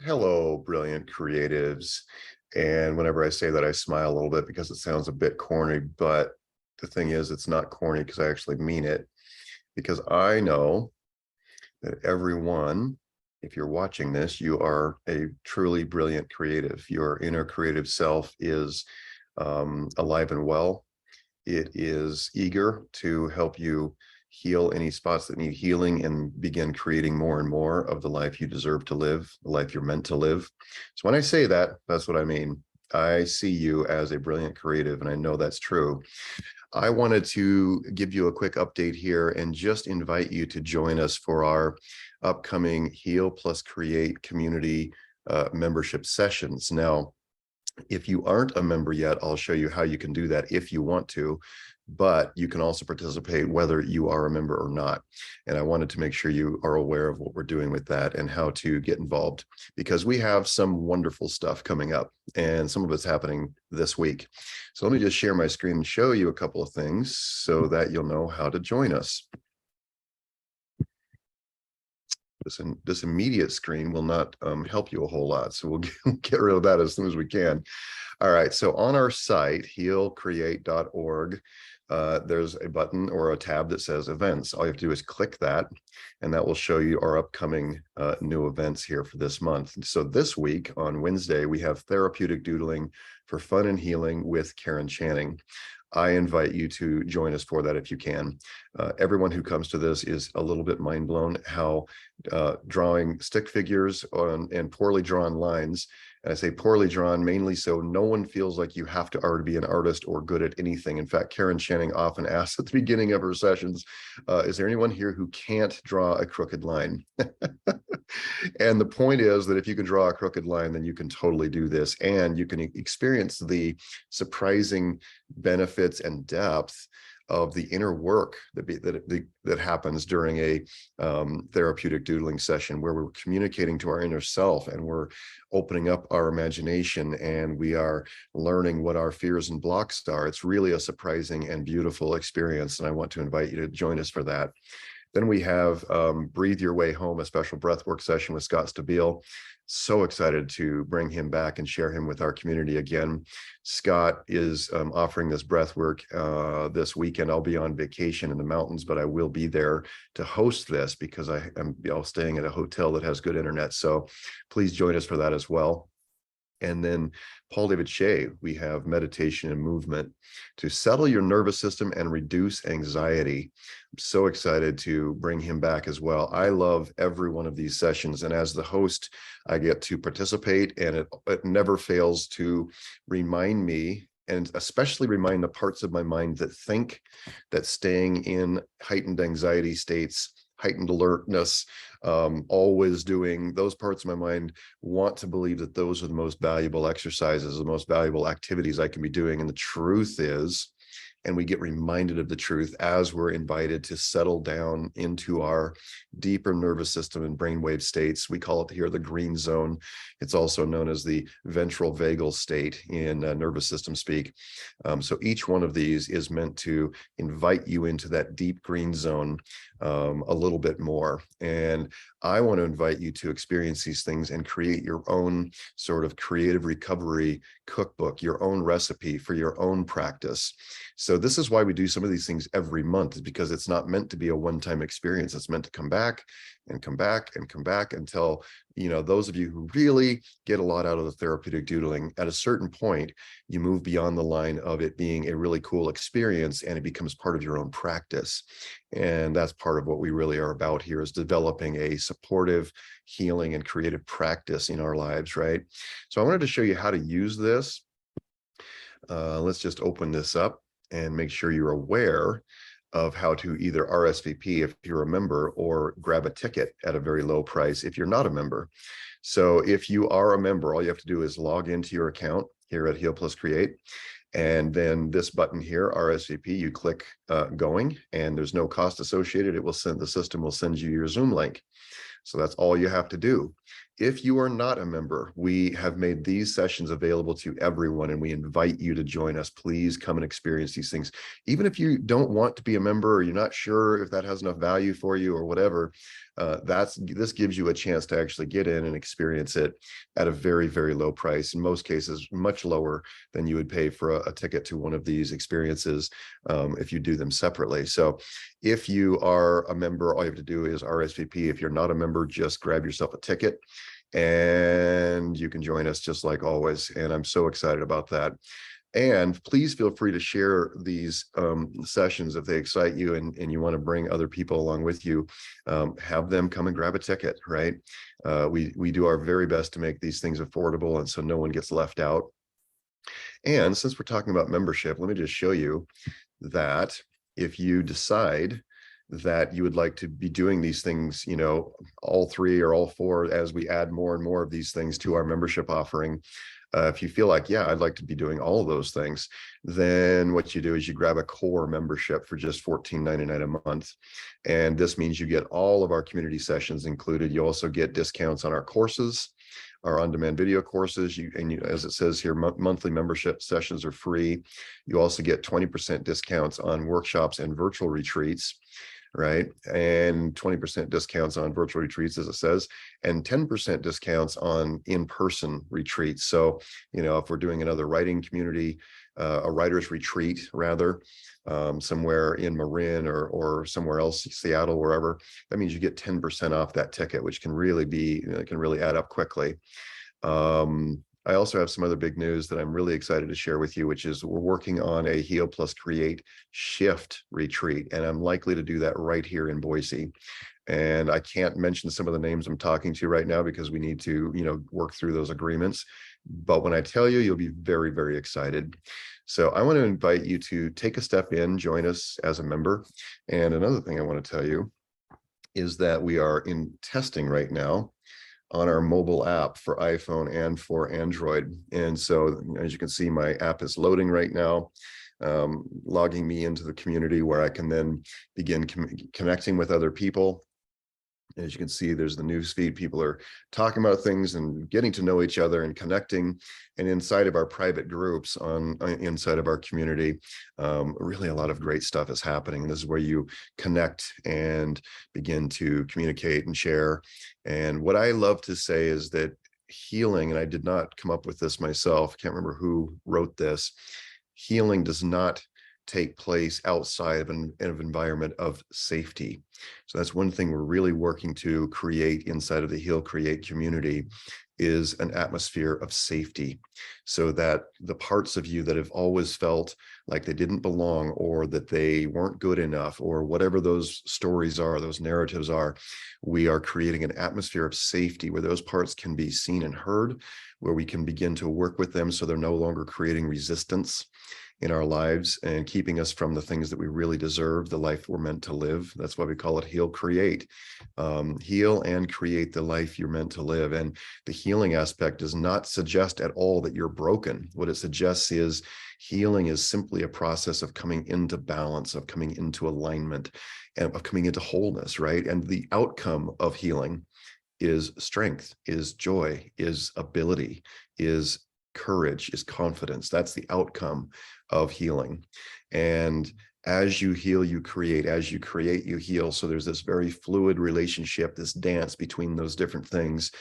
Hello, brilliant creatives. And whenever I say that, I smile a little bit because it sounds a bit corny, but the thing is, it's not corny because I actually mean it. Because I know that everyone, if you're watching this, you are a truly brilliant creative. Your inner creative self is alive and well. It is eager to help you heal any spots that need healing and begin creating more and more of the life you deserve to live, the life you're meant to live. So when I say that, that's what I mean. I see you as a brilliant creative, and I know that's true. I wanted to give you a quick update here and just invite you to join us for our upcoming Heal Plus Create community membership sessions. Now, if you aren't a member yet, I'll show you how you can do that if you want to, but you can also participate whether you are a member or not. And I wanted to make sure you are aware of what we're doing with that and how to get involved, because we have some wonderful stuff coming up and some of it's happening this week. So let me just share my screen and show you a couple of things so that you'll know how to join us. This immediate screen will not help you a whole lot. So we'll get rid of that as soon as we can. All right, so on our site, healcreate.org, there's a button or a tab that says events. All you have to do is click that, and that will show you our upcoming new events here for this month. So this week on Wednesday, we have therapeutic doodling for fun and healing with Karen Channing. I invite you to join us for that if you can. Everyone who comes to this is a little bit mind blown how drawing stick figures and poorly drawn lines, and I say poorly drawn mainly so no one feels like you have to already be an artist or good at anything. In fact, Karen Channing often asks at the beginning of her sessions, is there anyone here who can't draw a crooked line? And the point is that if you can draw a crooked line, then you can totally do this, and you can experience the surprising benefits and depth of the inner work that happens during a therapeutic doodling session, where we're communicating to our inner self and we're opening up our imagination and we are learning what our fears and blocks are. It's really a surprising and beautiful experience, and I want to invite you to join us for that. Then we have Breathe Your Way Home, a special breathwork session with Scott Stabile. So excited to bring him back and share him with our community again. Scott is offering this breathwork this weekend. I'll be on vacation in the mountains, but I will be there to host this because I am staying at a hotel that has good internet. So please join us for that as well. And then Paul David Shea, we have meditation and movement to settle your nervous system and reduce anxiety. I'm so excited to bring him back as well. I love every one of these sessions, and as the host, I get to participate, and it never fails to remind me, and especially remind the parts of my mind that think that staying in heightened anxiety states, heightened alertness, always doing those parts of my mind, want to believe that those are the most valuable exercises, the most valuable activities I can be doing. And the truth is, and we get reminded of the truth as we're invited to settle down into our deeper nervous system and brainwave states. We call it here the green zone. It's also known as the ventral vagal state in nervous system speak. So each one of these is meant to invite you into that deep green zone a little bit more. And I want to invite you to experience these things and create your own sort of creative recovery cookbook, your own recipe for your own practice. So this is why we do some of these things every month, is because it's not meant to be a one-time experience. It's meant to come back and come back and come back until, you know, those of you who really get a lot out of the therapeutic doodling, at a certain point, you move beyond the line of it being a really cool experience and it becomes part of your own practice. And that's part of what we really are about here, is developing a supportive, healing, and creative practice in our lives, right? So I wanted to show you how to use this. Let's just open this up and make sure you're aware of how to either RSVP if you're a member, or grab a ticket at a very low price if you're not a member. So if you are a member, all you have to do is log into your account here at Heal Plus Create. And then this button here, RSVP, you click going, and there's no cost associated. The system will send you your Zoom link. So that's all you have to do. If you are not a member, we have made these sessions available to everyone, and we invite you to join us. Please come and experience these things. Even if you don't want to be a member, or you're not sure if that has enough value for you or whatever, This gives you a chance to actually get in and experience it at a very, very low price. In most cases, much lower than you would pay for a ticket to one of these experiences if you do them separately. So if you are a member, all you have to do is RSVP. If you're not a member, just grab yourself a ticket and you can join us just like always. And I'm so excited about that. And please feel free to share these sessions if they excite you and you want to bring other people along with you. Have them come and grab a ticket, right? We do our very best to make these things affordable, and so no one gets left out. And since we're talking about membership, let me just show you that if you decide that you would like to be doing these things, you know, all three or all four, as we add more and more of these things to our membership offering, if you feel like, yeah, I'd like to be doing all of those things, then what you do is you grab a core membership for just $14.99 a month. And this means you get all of our community sessions included. You also get discounts on our courses, our on-demand video courses. As it says here, monthly membership sessions are free. You also get 20% discounts on workshops and virtual retreats, right? And 20% discounts on virtual retreats, as it says, and 10% discounts on in-person retreats. So, you know, if we're doing another writing community, a writer's retreat, rather, somewhere in Marin or somewhere else, Seattle, wherever, that means you get 10% off that ticket, which can really be, can really add up quickly. I also have some other big news that I'm really excited to share with you, which is we're working on a Heal Plus Create Shift retreat, and I'm likely to do that right here in Boise. And I can't mention some of the names I'm talking to right now because we need to, you know, work through those agreements. But when I tell you, you'll be very, very excited. So I want to invite you to take a step in, join us as a member. And another thing I want to tell you is that we are in testing right now on our mobile app for iPhone and for Android. And so, as you can see, my app is loading right now, logging me into the community where I can then begin connecting with other people. As you can see, there's the news feed. People are talking about things and getting to know each other and connecting. And inside of our private groups inside of our community, really a lot of great stuff is happening. And this is where you connect and begin to communicate and share. And what I love to say is that healing, and I did not come up with this myself, can't remember who wrote this, healing does not take place outside of an environment of safety. So that's one thing we're really working to create inside of the Heal Create community, is an atmosphere of safety, so that the parts of you that have always felt like they didn't belong or that they weren't good enough or whatever those stories are, those narratives are, we are creating an atmosphere of safety where those parts can be seen and heard, where we can begin to work with them so they're no longer creating resistance in our lives and keeping us from the things that we really deserve, the life we're meant to live. That's why we call it Heal Create. Heal and create the life you're meant to live. And the healing aspect does not suggest at all that you're broken. What it suggests is healing is simply a process of coming into balance, of coming into alignment, and of coming into wholeness, right? And the outcome of healing is strength, is joy, is ability, is courage, is confidence. That's the outcome of healing. And as you heal, you create. As you create, you heal. So there's this very fluid relationship, this dance between those different things.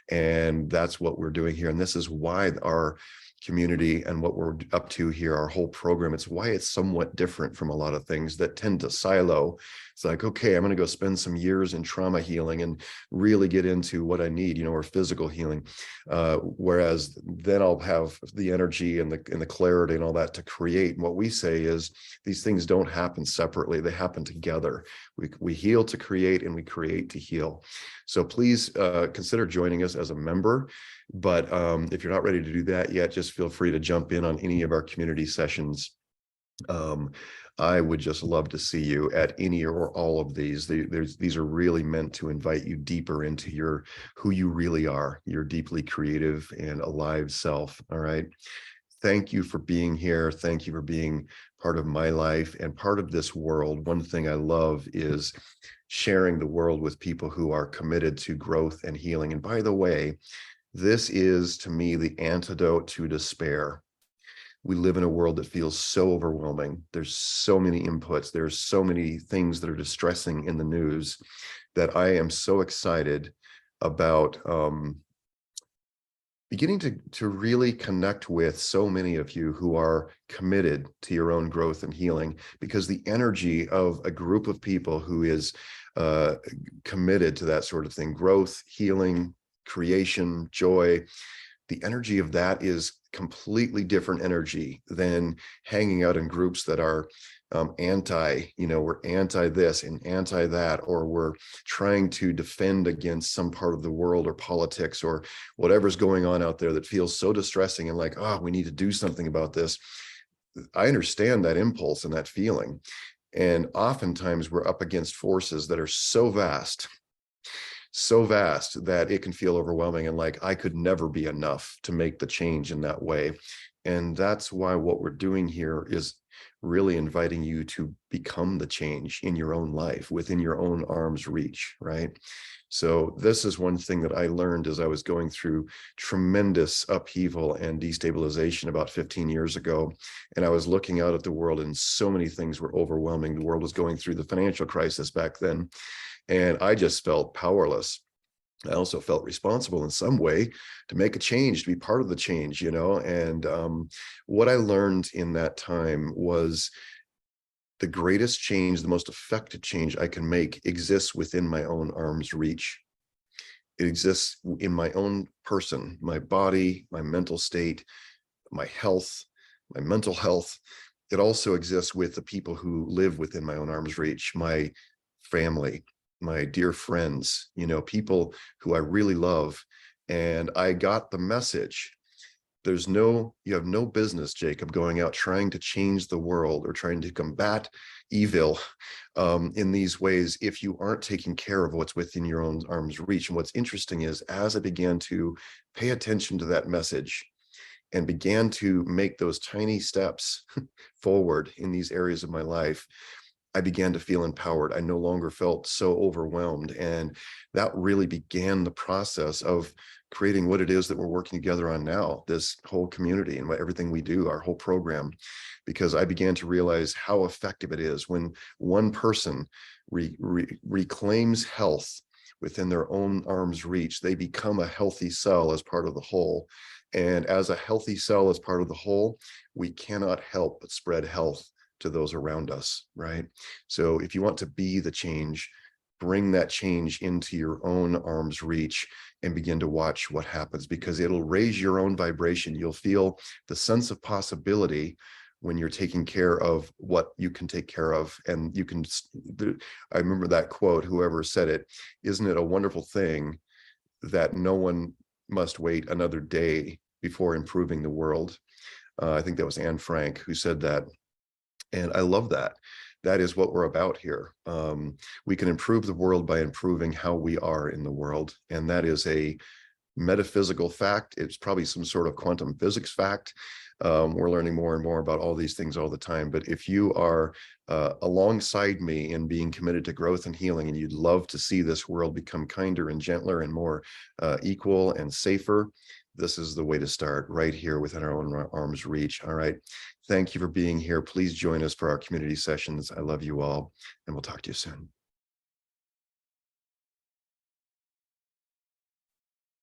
And that's what we're doing here. And this is why our community and what we're up to here, our whole program, it's why it's somewhat different from a lot of things that tend to silo. It's like, okay, I'm going to go spend some years in trauma healing and really get into what I need, you know, or physical healing. Whereas then I'll have the energy and the clarity and all that to create. And what we say is these things don't happen separately. They happen together. We heal to create and we create to heal. So please consider joining us as a member. But if you're not ready to do that yet, just feel free to jump in on any of our community sessions. I would just love to see you at any or all of these. These are really meant to invite you deeper into who you really are, your deeply creative and alive self. All right. Thank you for being here. Thank you for being part of my life and part of this world. One thing I love is sharing the world with people who are committed to growth and healing. And by the way, this is, to me, the antidote to despair. we live in a world that feels so overwhelming. There's so many inputs. There's so many things that are distressing in the news that I am so excited about beginning to really connect with so many of you who are committed to your own growth and healing, because the energy of a group of people who is committed to that sort of thing, growth, healing, creation, joy, the energy of that is completely different energy than hanging out in groups that are we're anti this and anti that, or we're trying to defend against some part of the world or politics or whatever's going on out there that feels so distressing and like, oh, we need to do something about this. I understand that impulse and that feeling. And oftentimes we're up against forces that are so vast that it can feel overwhelming and like I could never be enough to make the change in that way. And that's why what we're doing here is really inviting you to become the change in your own life within your own arm's reach, right? So this is one thing that I learned as I was going through tremendous upheaval and destabilization about 15 years ago. And I was looking out at the world and so many things were overwhelming. The world was going through the financial crisis back then. And I just felt powerless. I also felt responsible in some way to make a change, to be part of the change, and what I learned in that time was the greatest change, the most effective change I can make exists within my own arm's reach. It exists in my own person, my body, my mental state, my health, my mental health. It also exists with the people who live within my own arm's reach, my family, my dear friends, people who I really love. And I got the message. You have no business, Jacob, going out trying to change the world or trying to combat evil in these ways if you aren't taking care of what's within your own arm's reach. And what's interesting is, as I began to pay attention to that message and began to make those tiny steps forward in these areas of my life, I began to feel empowered. I no longer felt so overwhelmed. And that really began the process of creating what it is that we're working together on now, this whole community and everything we do, our whole program, because I began to realize how effective it is when one person reclaims health within their own arm's reach. They become a healthy cell as part of the whole. And as a healthy cell as part of the whole, we cannot help but spread health to those around us, right? So if you want to be the change, bring that change into your own arm's reach and begin to watch what happens, because it'll raise your own vibration. You'll feel the sense of possibility when you're taking care of what you can take care of. And you can, I remember that quote, whoever said it, isn't it a wonderful thing that no one must wait another day before improving the world? I think that was Anne Frank who said that. And I love that. That is what we're about here. We can improve the world by improving how we are in the world. And that is a metaphysical fact. It's probably some sort of quantum physics fact. We're learning more and more about all these things all the time. But if you are alongside me in being committed to growth and healing, and you'd love to see this world become kinder and gentler and more equal and safer, this is the way to start, right here within our own arm's reach. All right. Thank you for being here. Please join us for our community sessions. I love you all, and we'll talk to you soon.